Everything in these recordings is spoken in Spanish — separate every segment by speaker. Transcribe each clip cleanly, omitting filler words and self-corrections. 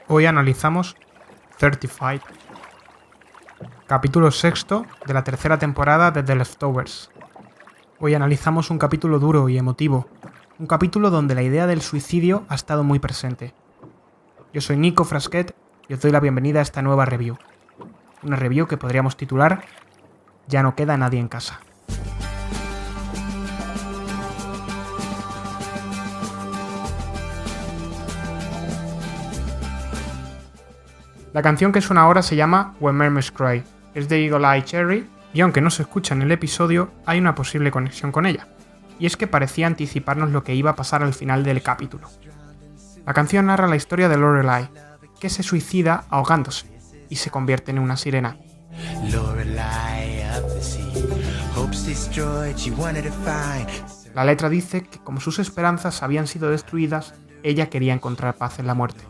Speaker 1: Hoy analizamos Certified, capítulo sexto de la tercera temporada de The Leftovers. Hoy analizamos un capítulo duro y emotivo, un capítulo donde la idea del suicidio ha estado muy presente. Yo soy Nico Frasquet y os doy la bienvenida a esta nueva review. Una review que podríamos titular Ya no queda nadie en casa. La canción que suena ahora se llama When Mermaids Cry, es de Eagle Eye Cherry y aunque no se escucha en el episodio, hay una posible conexión con ella, y es que parecía anticiparnos lo que iba a pasar al final del capítulo. La canción narra la historia de Lorelai, que se suicida ahogándose y se convierte en una sirena. La letra dice que como sus esperanzas habían sido destruidas, ella quería encontrar paz en la muerte.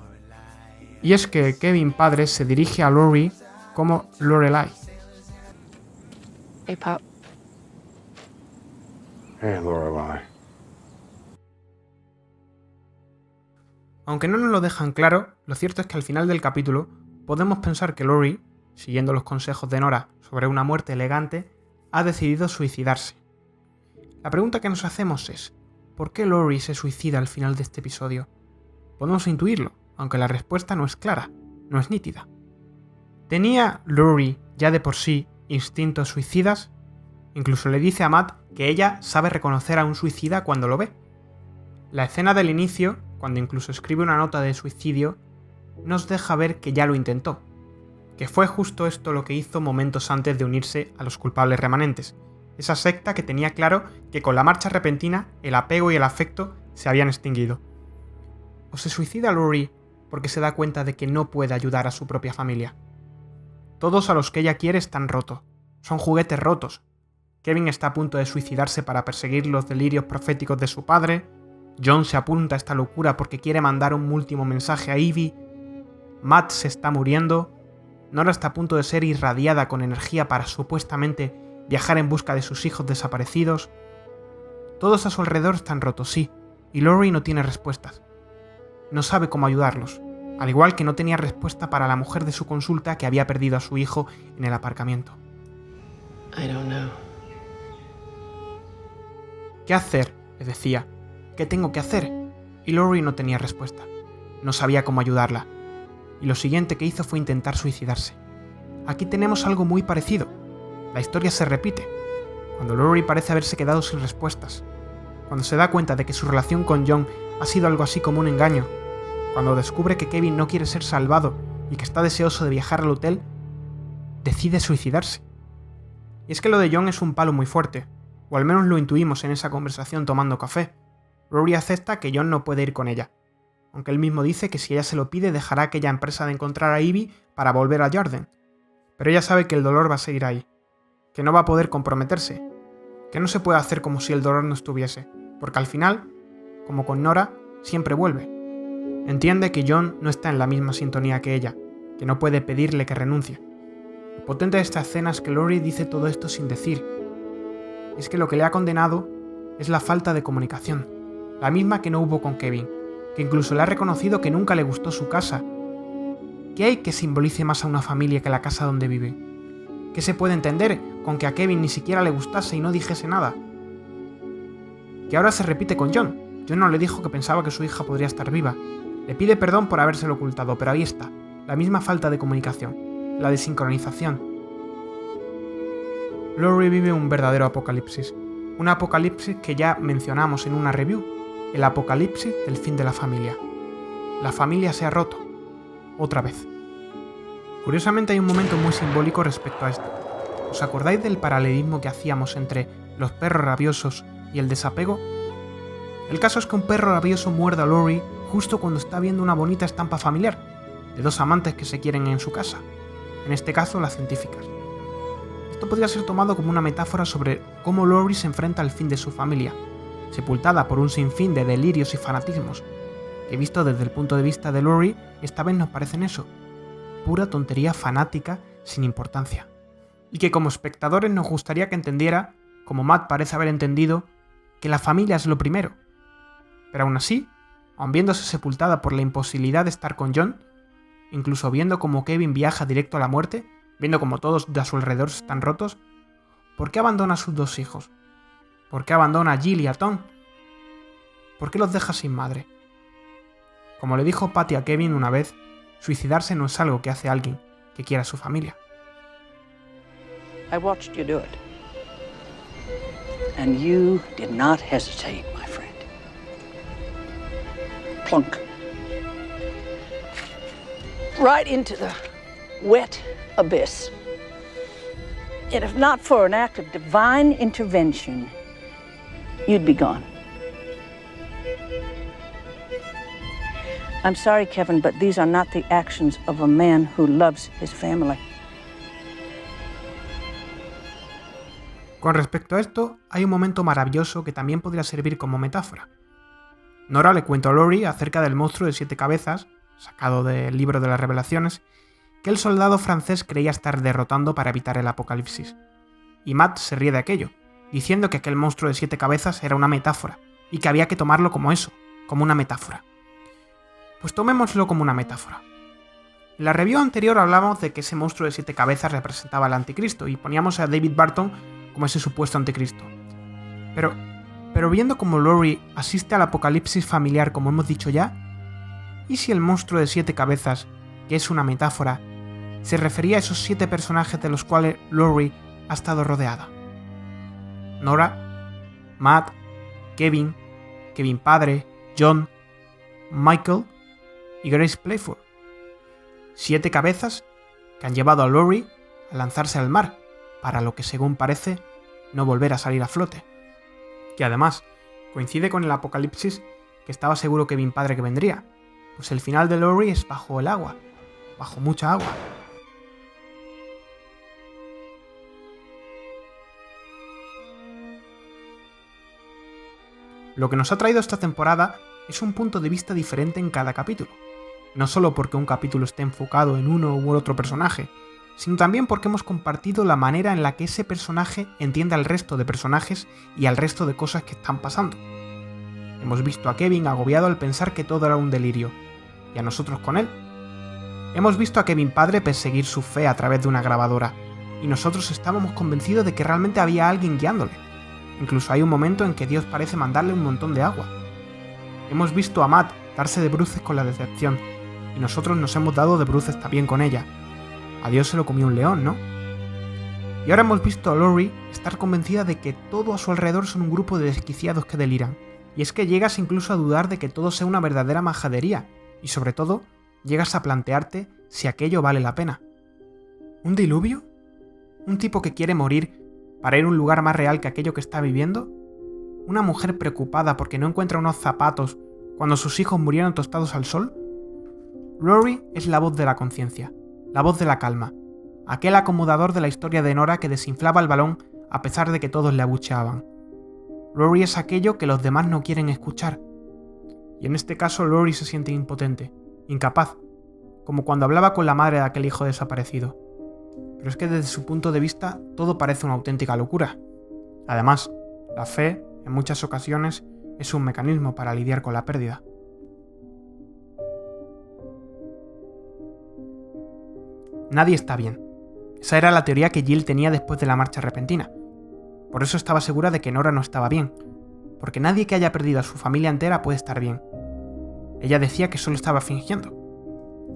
Speaker 1: Y es que Kevin padre se dirige a Lori como Lorelai.
Speaker 2: Hey, Pop.
Speaker 3: Hey, Lorelai.
Speaker 1: Aunque no nos lo dejan claro, lo cierto es que al final del capítulo podemos pensar que Lori, siguiendo los consejos de Nora sobre una muerte elegante, ha decidido suicidarse. La pregunta que nos hacemos es, ¿por qué Lori se suicida al final de este episodio? Podemos intuirlo, aunque la respuesta no es clara, no es nítida. ¿Tenía Lori ya de por sí instintos suicidas? Incluso le dice a Matt que ella sabe reconocer a un suicida cuando lo ve. La escena del inicio, cuando incluso escribe una nota de suicidio, nos deja ver que ya lo intentó, que fue justo esto lo que hizo momentos antes de unirse a los culpables remanentes, esa secta que tenía claro que con la marcha repentina el apego y el afecto se habían extinguido. ¿O se suicida Lori porque se da cuenta de que no puede ayudar a su propia familia? Todos a los que ella quiere están rotos, son juguetes rotos. Kevin está a punto de suicidarse para perseguir los delirios proféticos de su padre, John se apunta a esta locura porque quiere mandar un último mensaje a Ivy, Matt se está muriendo, Nora está a punto de ser irradiada con energía para supuestamente viajar en busca de sus hijos desaparecidos. Todos a su alrededor están rotos, sí, y Lori no tiene respuestas. No sabe cómo ayudarlos, al igual que no tenía respuesta para la mujer de su consulta que había perdido a su hijo en el aparcamiento.
Speaker 2: I don't know.
Speaker 1: ¿Qué hacer?, le decía. ¿Qué tengo que hacer? Y Lori no tenía respuesta. No sabía cómo ayudarla. Y lo siguiente que hizo fue intentar suicidarse. Aquí tenemos algo muy parecido. La historia se repite. Cuando Lori parece haberse quedado sin respuestas. Cuando se da cuenta de que su relación con John ha sido algo así como un engaño. Cuando descubre que Kevin no quiere ser salvado y que está deseoso de viajar al hotel, decide suicidarse. Y es que lo de John es un palo muy fuerte, o al menos lo intuimos en esa conversación tomando café. Rory acepta que John no puede ir con ella, aunque él mismo dice que si ella se lo pide dejará aquella empresa de encontrar a Ivy para volver a Jordan. Pero ella sabe que el dolor va a seguir ahí, que no va a poder comprometerse, que no se puede hacer como si el dolor no estuviese, porque al final, como con Nora, siempre vuelve. Entiende que John no está en la misma sintonía que ella, que no puede pedirle que renuncie. Lo potente de esta escena es que Lori dice todo esto sin decir. Es que lo que le ha condenado es la falta de comunicación, la misma que no hubo con Kevin, que incluso le ha reconocido que nunca le gustó su casa. ¿Qué hay que simbolice más a una familia que la casa donde vive? ¿Qué se puede entender con que a Kevin ni siquiera le gustase y no dijese nada? Que ahora se repite con John. John no le dijo que pensaba que su hija podría estar viva. Le pide perdón por habérselo ocultado, pero ahí está, la misma falta de comunicación, la desincronización. Lori vive un verdadero apocalipsis, un apocalipsis que ya mencionamos en una review, el apocalipsis del fin de la familia. La familia se ha roto, otra vez. Curiosamente hay un momento muy simbólico respecto a esto. ¿Os acordáis del paralelismo que hacíamos entre los perros rabiosos y el desapego? El caso es que un perro rabioso muerde a Lori justo cuando está viendo una bonita estampa familiar, de dos amantes que se quieren en su casa, en este caso las científicas. Esto podría ser tomado como una metáfora sobre cómo Lori se enfrenta al fin de su familia, sepultada por un sinfín de delirios y fanatismos, que visto desde el punto de vista de Lori, esta vez nos parecen eso, pura tontería fanática sin importancia. Y que como espectadores nos gustaría que entendiera, como Matt parece haber entendido, que la familia es lo primero. Pero aún así, aun viéndose sepultada por la imposibilidad de estar con John, incluso viendo como Kevin viaja directo a la muerte, viendo como todos de a su alrededor están rotos, ¿por qué abandona a sus 2 hijos? ¿Por qué abandona a Jill y a Tom? ¿Por qué los deja sin madre? Como le dijo Patty a Kevin una vez, suicidarse no es algo que hace alguien que quiera a su familia.
Speaker 3: I watched you do it. And you did not hesitate, my friend. Plunk. Right into the wet abyss. And if not for an act of divine intervention, you'd be gone. I'm sorry, Kevin, but these are not the actions of a man who loves his family.
Speaker 1: Con respecto a esto, hay un momento maravilloso que también podría servir como metáfora. Nora le cuenta a Laurie acerca del monstruo de 7 cabezas, sacado del libro de las Revelaciones, que el soldado francés creía estar derrotando para evitar el apocalipsis. Y Matt se ríe de aquello, diciendo que aquel monstruo de 7 cabezas era una metáfora, y que había que tomarlo como eso, como una metáfora. Pues tomémoslo como una metáfora. En la review anterior hablamos de que ese monstruo de 7 cabezas representaba al anticristo, y poníamos a David Barton como ese supuesto anticristo. Pero viendo cómo Laurie asiste al apocalipsis familiar como hemos dicho ya, ¿y si el monstruo de 7 cabezas, que es una metáfora, se refería a esos 7 personajes de los cuales Laurie ha estado rodeada? Nora, Matt, Kevin padre, John, Michael y Grace Playford. 7 cabezas que han llevado a Laurie a lanzarse al mar, para lo que según parece no volver a salir a flote. Que además coincide con el apocalipsis que estaba seguro Kevin padre que vendría, pues el final de Laurie es bajo el agua, bajo mucha agua. Lo que nos ha traído esta temporada es un punto de vista diferente en cada capítulo, no solo porque un capítulo esté enfocado en uno u otro personaje, sino también porque hemos compartido la manera en la que ese personaje entiende al resto de personajes y al resto de cosas que están pasando. Hemos visto a Kevin agobiado al pensar que todo era un delirio, y a nosotros con él. Hemos visto a Kevin padre perseguir su fe a través de una grabadora, y nosotros estábamos convencidos de que realmente había alguien guiándole. Incluso hay un momento en que Dios parece mandarle un montón de agua. Hemos visto a Matt darse de bruces con la decepción, y nosotros nos hemos dado de bruces también con ella. A Dios se lo comió un león, ¿no? Y ahora hemos visto a Laurie estar convencida de que todo a su alrededor son un grupo de desquiciados que deliran. Y es que llegas incluso a dudar de que todo sea una verdadera majadería, y sobre todo, llegas a plantearte si aquello vale la pena. ¿Un diluvio? ¿Un tipo que quiere morir para ir a un lugar más real que aquello que está viviendo? ¿Una mujer preocupada porque no encuentra unos zapatos cuando sus hijos murieron tostados al sol? Laurie es la voz de la conciencia, la voz de la calma, aquel acomodador de la historia de Nora que desinflaba el balón a pesar de que todos le abucheaban. Laurie es aquello que los demás no quieren escuchar. Y en este caso Laurie se siente impotente, incapaz, como cuando hablaba con la madre de aquel hijo desaparecido. Pero es que desde su punto de vista todo parece una auténtica locura. Además, la fe, en muchas ocasiones, es un mecanismo para lidiar con la pérdida. Nadie está bien. Esa era la teoría que Jill tenía después de la marcha repentina. Por eso estaba segura de que Nora no estaba bien, porque nadie que haya perdido a su familia entera puede estar bien. Ella decía que solo estaba fingiendo.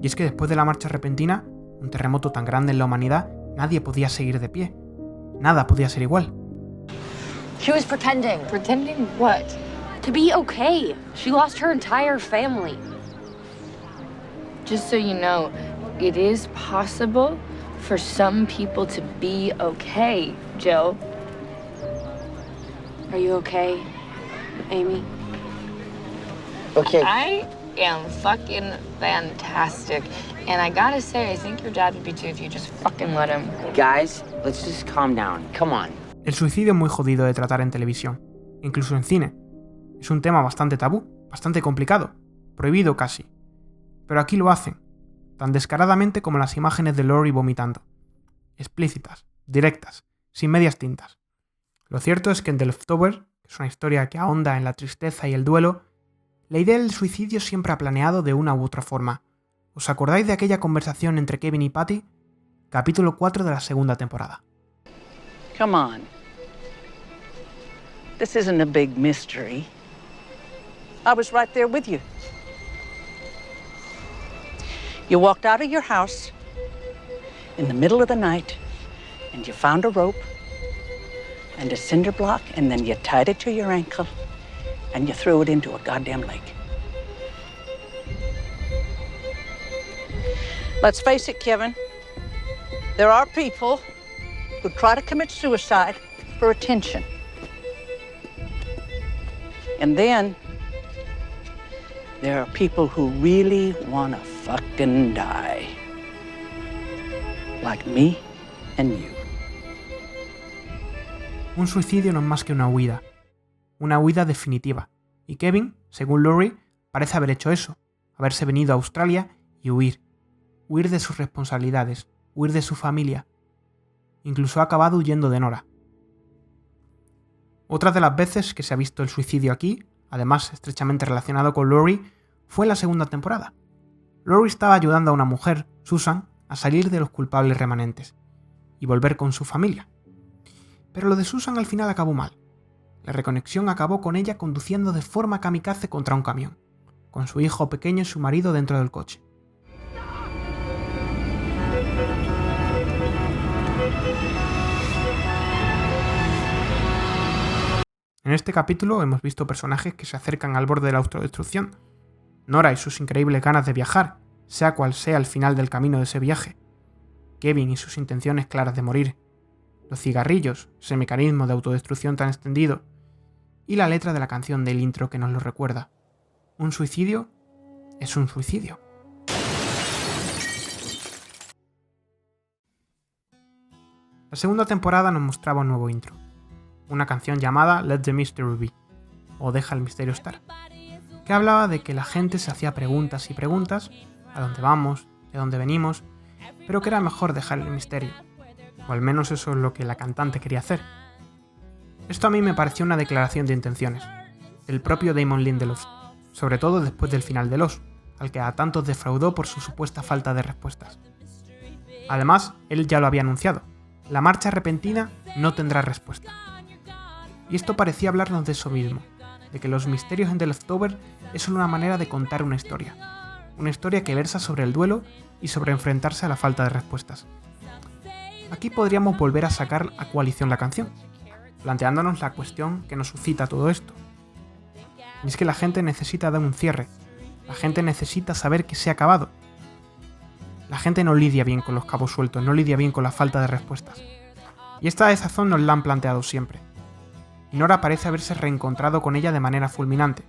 Speaker 1: Y es que después de la marcha repentina, un terremoto tan grande en la humanidad, nadie podía seguir de pie. Nada podía ser igual.
Speaker 4: She was pretending.
Speaker 2: Pretending what?
Speaker 4: To be okay. She lost her entire family.
Speaker 2: Just so you know, it is possible for some people to be okay, Jill.
Speaker 4: Are you okay, Amy?
Speaker 5: Okay.
Speaker 2: I am fucking fantastic. And I gotta say, I think your dad would be too if you just fucking let him.
Speaker 5: Guys, let's just calm down. Come on.
Speaker 1: El suicidio es muy jodido de tratar en televisión, incluso en cine. Es un tema bastante tabú, bastante complicado, prohibido casi. Pero aquí lo hacen, tan descaradamente como las imágenes de Laurie vomitando. Explícitas, directas, sin medias tintas. Lo cierto es que en The Leftover, que es una historia que ahonda en la tristeza y el duelo, la idea del suicidio siempre ha planeado de una u otra forma, ¿Os acordáis de aquella conversación entre Kevin y Patty? Capítulo 4 de la segunda temporada.
Speaker 3: Come on. This isn't a big mystery. I was right there with you. You walked out of your house in the middle of the night and you found a rope and a cinder block and then you tied it to your ankle and you threw it into a goddamn lake. Let's face it, Kevin. There are people who try to commit suicide for attention. And then there are people who really want to fucking die. Like me and you.
Speaker 1: Un suicidio no es más que una huida definitiva. Y Kevin, según Laurie, parece haber hecho eso, haberse venido a Australia y huir de sus responsabilidades, huir de su familia. Incluso ha acabado huyendo de Nora. Otra de las veces que se ha visto el suicidio aquí, además estrechamente relacionado con Laurie, fue en la segunda temporada. Laurie estaba ayudando a una mujer, Susan, a salir de los culpables remanentes y volver con su familia. Pero lo de Susan al final acabó mal. La reconexión acabó con ella conduciendo de forma kamikaze contra un camión, con su hijo pequeño y su marido dentro del coche. En este capítulo hemos visto personajes que se acercan al borde de la autodestrucción. Nora y sus increíbles ganas de viajar, sea cual sea el final del camino de ese viaje. Kevin y sus intenciones claras de morir. Los cigarrillos, ese mecanismo de autodestrucción tan extendido. Y la letra de la canción del intro que nos lo recuerda. Un suicidio es un suicidio. La segunda temporada nos mostraba un nuevo intro. Una canción llamada Let the Mystery Be, o Deja el Misterio Estar, que hablaba de que la gente se hacía preguntas y preguntas, a dónde vamos, de dónde venimos, pero que era mejor dejar el misterio, o al menos eso es lo que la cantante quería hacer. Esto a mí me pareció una declaración de intenciones, del propio Damon Lindelof, sobre todo después del final de Lost, al que a tantos defraudó por su supuesta falta de respuestas. Además, él ya lo había anunciado, la marcha repentina no tendrá respuesta. Y esto parecía hablarnos de eso mismo, de que los misterios en The Leftover es solo una manera de contar una historia que versa sobre el duelo y sobre enfrentarse a la falta de respuestas. Aquí podríamos volver a sacar a coalición la canción, planteándonos la cuestión que nos suscita todo esto. Y es que la gente necesita dar un cierre, la gente necesita saber que se ha acabado. La gente no lidia bien con los cabos sueltos, no lidia bien con la falta de respuestas. Y esta desazón nos la han planteado siempre. Y Nora parece haberse reencontrado con ella de manera fulminante.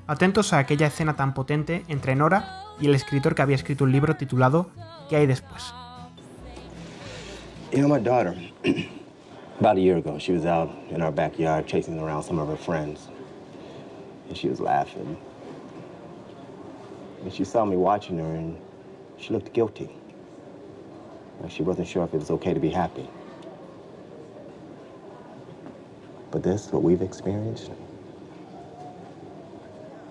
Speaker 1: Atentos a aquella escena tan potente entre Nora y el escritor que había escrito un libro titulado ¿Qué hay después?
Speaker 6: You know, my daughter, about a year ago, she was out in our backyard chasing around some of her friends. And she was laughing. And she saw me watching her and she looked guilty. Like she wasn't sure if it was okay to be happy. But this, what we've experienced,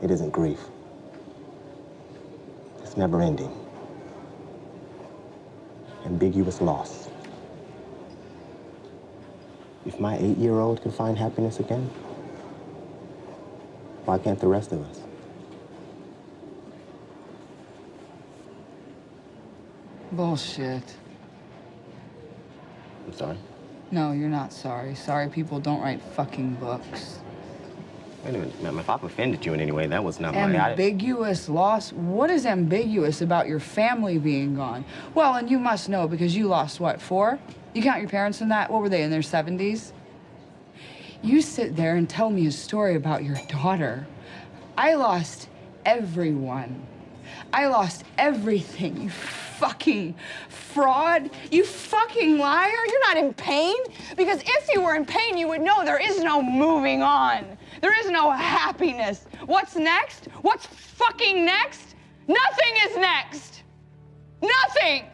Speaker 6: it isn't grief. It's never ending. Ambiguous loss. If my 8-year-old can find happiness again, why can't the rest of us?
Speaker 7: Bullshit.
Speaker 6: I'm sorry?
Speaker 7: No, you're not sorry. Sorry people don't write fucking books.
Speaker 6: Wait a minute, ma'am. If I've offended you in any way, that was not my...
Speaker 7: Ambiguous loss? What is ambiguous about your family being gone? Well, and you must know because you lost, what, 4? You count your parents in that? What were they, in their 70s? You sit there and tell me a story about your daughter. I lost everyone. I lost everything, you fucking fraud. You fucking liar. You're not in pain? Because if you were in pain, you would know there is no moving on. There is no happiness. What's next? What's fucking next? Nothing is next. Nothing.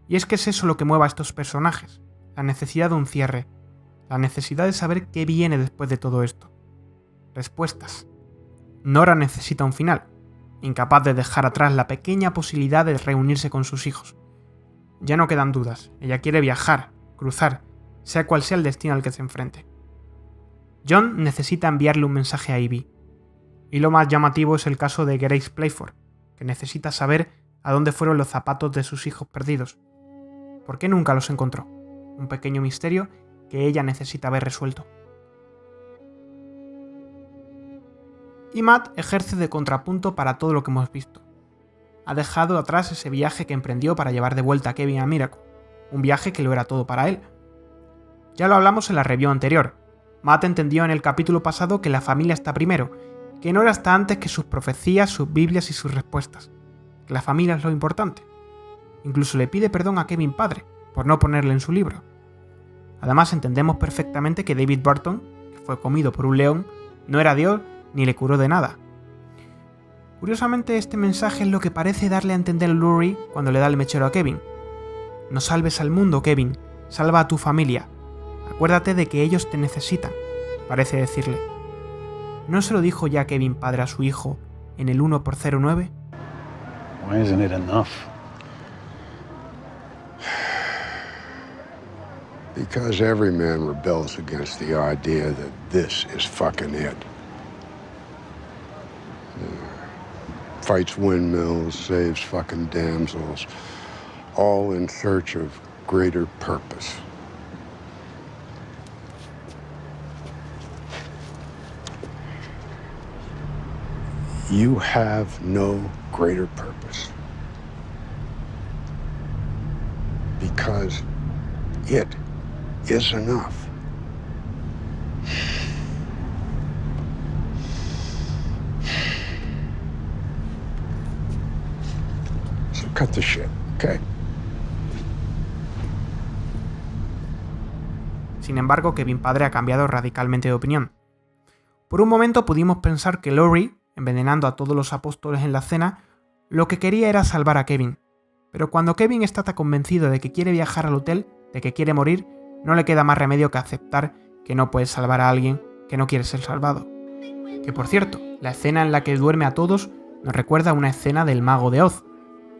Speaker 1: Y es que es eso lo que mueve a estos personajes, la necesidad de un cierre, la necesidad de saber qué viene después de todo esto. Respuestas. Nora necesita un final, incapaz de dejar atrás la pequeña posibilidad de reunirse con sus hijos. Ya no quedan dudas, ella quiere viajar, cruzar, sea cual sea el destino al que se enfrente. John necesita enviarle un mensaje a Ivy. Y lo más llamativo es el caso de Grace Playford, que necesita saber a dónde fueron los zapatos de sus hijos perdidos. ¿Por qué nunca los encontró? Un pequeño misterio que ella necesita ver resuelto. Y Matt ejerce de contrapunto para todo lo que hemos visto. Ha dejado atrás ese viaje que emprendió para llevar de vuelta a Kevin a Miracle, un viaje que lo era todo para él. Ya lo hablamos en la review anterior. Matt entendió en el capítulo pasado que la familia está primero, que no era hasta antes que sus profecías, sus Biblias y sus respuestas, que la familia es lo importante. Incluso le pide perdón a Kevin padre por no ponerle en su libro. Además entendemos perfectamente que David Burton, que fue comido por un león, no era Dios ni le curó de nada. Curiosamente, este mensaje es lo que parece darle a entender Laurie cuando le da el mechero a Kevin. No salves al mundo, Kevin, salva a tu familia. Acuérdate de que ellos te necesitan, parece decirle. ¿No se lo dijo ya Kevin padre a su hijo en el 1x09?
Speaker 8: Why isn't it enough?
Speaker 9: Because every man rebels against the idea that this is fucking it. Fights windmills, saves fucking damsels, all in search of greater purpose. You have no greater purpose. Because it is enough. So cut the shit, okay?
Speaker 1: Sin embargo, Kevin padre ha cambiado radicalmente de opinión. Por un momento pudimos pensar que Laurie, envenenando a todos los apóstoles en la cena, lo que quería era salvar a Kevin. Pero cuando Kevin está tan convencido de que quiere viajar al hotel, de que quiere morir, no le queda más remedio que aceptar que no puede salvar a alguien que no quiere ser salvado. Que por cierto, la escena en la que duerme a todos nos recuerda a una escena del Mago de Oz,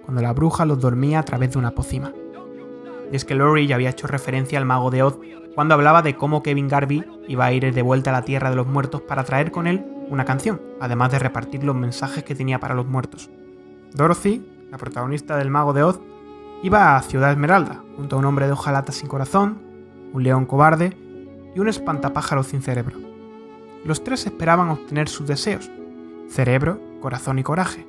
Speaker 1: cuando la bruja los dormía a través de una pócima. Y es que Laurie ya había hecho referencia al Mago de Oz cuando hablaba de cómo Kevin Garvey iba a ir de vuelta a la Tierra de los Muertos para traer con él una canción, además de repartir los mensajes que tenía para los muertos. Dorothy, la protagonista del Mago de Oz, iba a Ciudad Esmeralda, junto a un hombre de hojalata sin corazón, un león cobarde y un espantapájaros sin cerebro. Los tres esperaban obtener sus deseos, cerebro, corazón y coraje,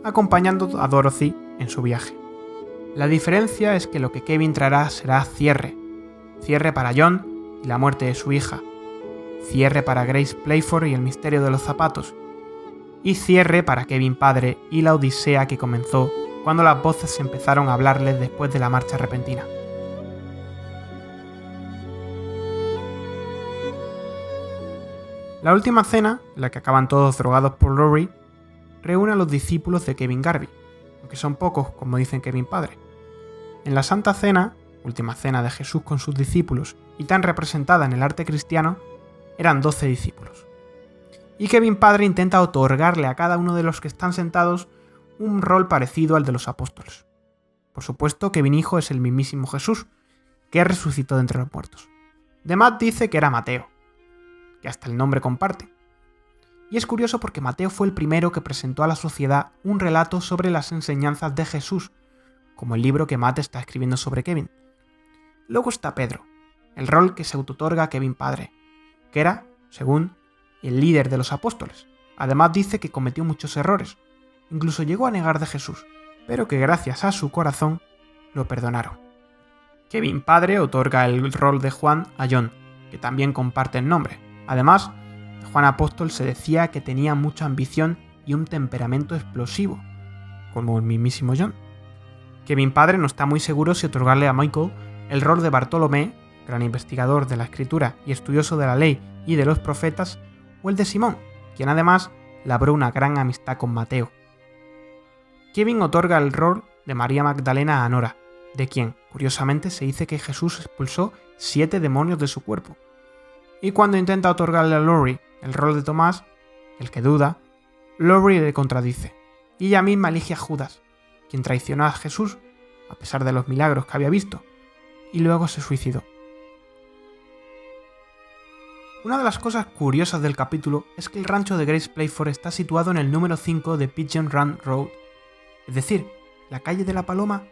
Speaker 1: acompañando a Dorothy en su viaje. La diferencia es que lo que Kevin traerá será cierre para John y la muerte de su hija, cierre para Grace Playford y el misterio de los zapatos, y cierre para Kevin padre y la odisea que comenzó cuando las voces empezaron a hablarles después de la marcha repentina. La última cena, en la que acaban todos drogados por Laurie, reúne a los discípulos de Kevin Garvey, aunque son pocos, como dicen Kevin padre. En la Santa Cena, última cena de Jesús con sus discípulos y tan representada en el arte cristiano, eran 12 discípulos. Y Kevin padre intenta otorgarle a cada uno de los que están sentados un rol parecido al de los apóstoles. Por supuesto, Kevin hijo es el mismísimo Jesús, que resucitó de entre los muertos. De Matt dice que era Mateo, que hasta el nombre comparte. Y es curioso porque Mateo fue el primero que presentó a la sociedad un relato sobre las enseñanzas de Jesús, como el libro que Matt está escribiendo sobre Kevin. Luego está Pedro, el rol que se autootorga a Kevin padre, que era, según, el líder de los apóstoles. Además dice que cometió muchos errores, incluso llegó a negar de Jesús, pero que gracias a su corazón lo perdonaron. Kevin padre otorga el rol de Juan a John, que también comparte el nombre. Además, de Juan apóstol se decía que tenía mucha ambición y un temperamento explosivo, como el mismísimo John. Kevin padre no está muy seguro si otorgarle a Michael el rol de Bartolomé, gran investigador de la escritura y estudioso de la ley y de los profetas, o el de Simón, quien además labró una gran amistad con Mateo. Kevin otorga el rol de María Magdalena a Nora, de quien, curiosamente, se dice que Jesús expulsó 7 demonios de su cuerpo. Y cuando intenta otorgarle a Laurie el rol de Tomás, el que duda, Laurie le contradice. y ella misma elige a Judas, quien traicionó a Jesús a pesar de los milagros que había visto, y luego se suicidó. Una de las cosas curiosas del capítulo es que el rancho de Grace Playford está situado en el número 5 de Pigeon Run Road, es decir, la calle de la paloma.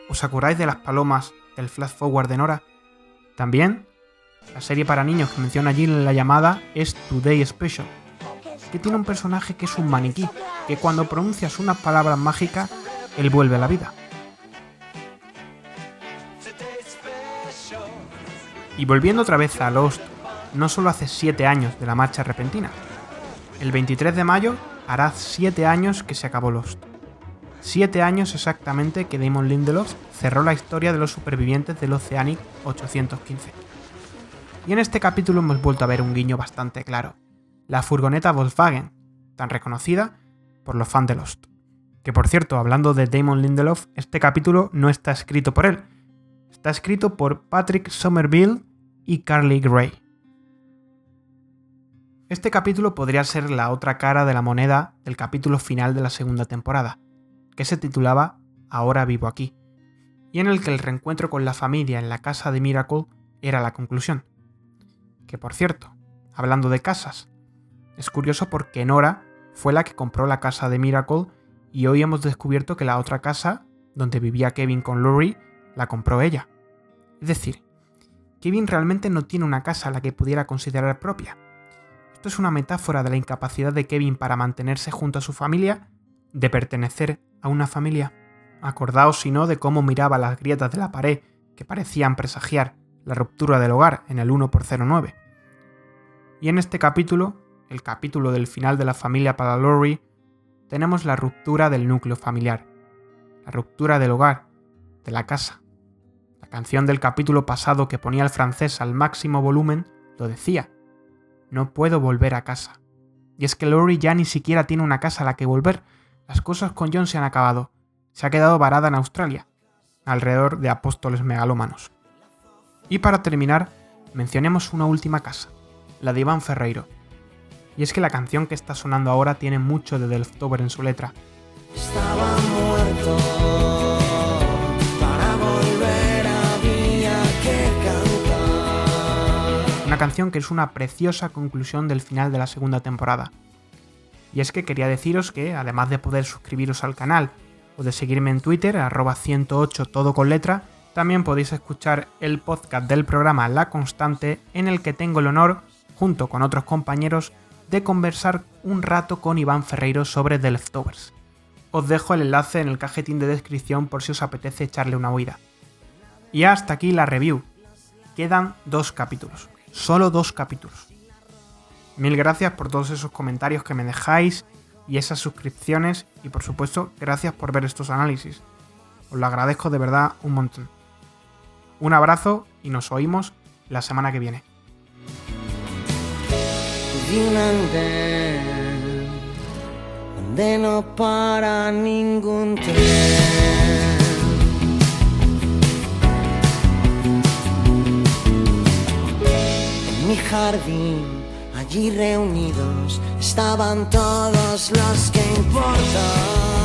Speaker 1: ¿Os acordáis de las palomas del flash forward de Nora? También, la serie para niños que menciona allí en la llamada es Today Special, que tiene un personaje que es un maniquí, que cuando pronuncias unas palabras mágicas, él vuelve a la vida. Y volviendo otra vez a Lost, no solo hace 7 años de la marcha repentina. El 23 de mayo hará 7 años que se acabó Lost. 7 años exactamente que Damon Lindelof cerró la historia de los supervivientes del Oceanic 815. Y en este capítulo hemos vuelto a ver un guiño bastante claro. La furgoneta Volkswagen, tan reconocida por los fans de Lost. Que por cierto, hablando de Damon Lindelof, este capítulo no está escrito por él. Está escrito por Patrick Somerville y Carly Gray. Este capítulo podría ser la otra cara de la moneda del capítulo final de la segunda temporada, que se titulaba Ahora vivo aquí, y en el que el reencuentro con la familia en la casa de Miracle era la conclusión. Que por cierto, hablando de casas, es curioso porque Nora fue la que compró la casa de Miracle y hoy hemos descubierto que la otra casa, donde vivía Kevin con Laurie, la compró ella. Es decir, Kevin realmente no tiene una casa a la que pudiera considerar propia. Esto es una metáfora de la incapacidad de Kevin para mantenerse junto a su familia, de pertenecer a una familia. Acordaos si no de cómo miraba las grietas de la pared que parecían presagiar la ruptura del hogar en el 1x09. Y en este capítulo, el capítulo del final de la familia para Laurie, tenemos la ruptura del núcleo familiar, la ruptura del hogar, de la casa. La canción del capítulo pasado que ponía el francés al máximo volumen lo decía: no puedo volver a casa. Y es que Laurie ya ni siquiera tiene una casa a la que volver. Las cosas con John se han acabado. Se ha quedado varada en Australia, alrededor de apóstoles megalómanos. Y para terminar, mencionemos una última casa, la de Iván Ferreiro. Y es que la canción que está sonando ahora tiene mucho de The Leftover en su letra.
Speaker 10: Estaba muerto, para volver había que cantar.
Speaker 1: Una canción que es una preciosa conclusión del final de la segunda temporada. Y es que quería deciros que, además de poder suscribiros al canal o de seguirme en Twitter, @108 todo con letra, también podéis escuchar el podcast del programa La Constante, en el que tengo el honor, junto con otros compañeros, de conversar un rato con Iván Ferreiro sobre The Leftovers. Os dejo el enlace en el cajetín de descripción por si os apetece echarle una oída. Y hasta aquí la review. Quedan 2 capítulos. Solo 2 capítulos. Mil gracias por todos esos comentarios que me dejáis y esas suscripciones y por supuesto gracias por ver estos análisis. Os lo agradezco de verdad un montón. Un abrazo y nos oímos la semana que viene.
Speaker 10: Donde no para ningún tren. En mi jardín, allí reunidos, estaban todos los que importan.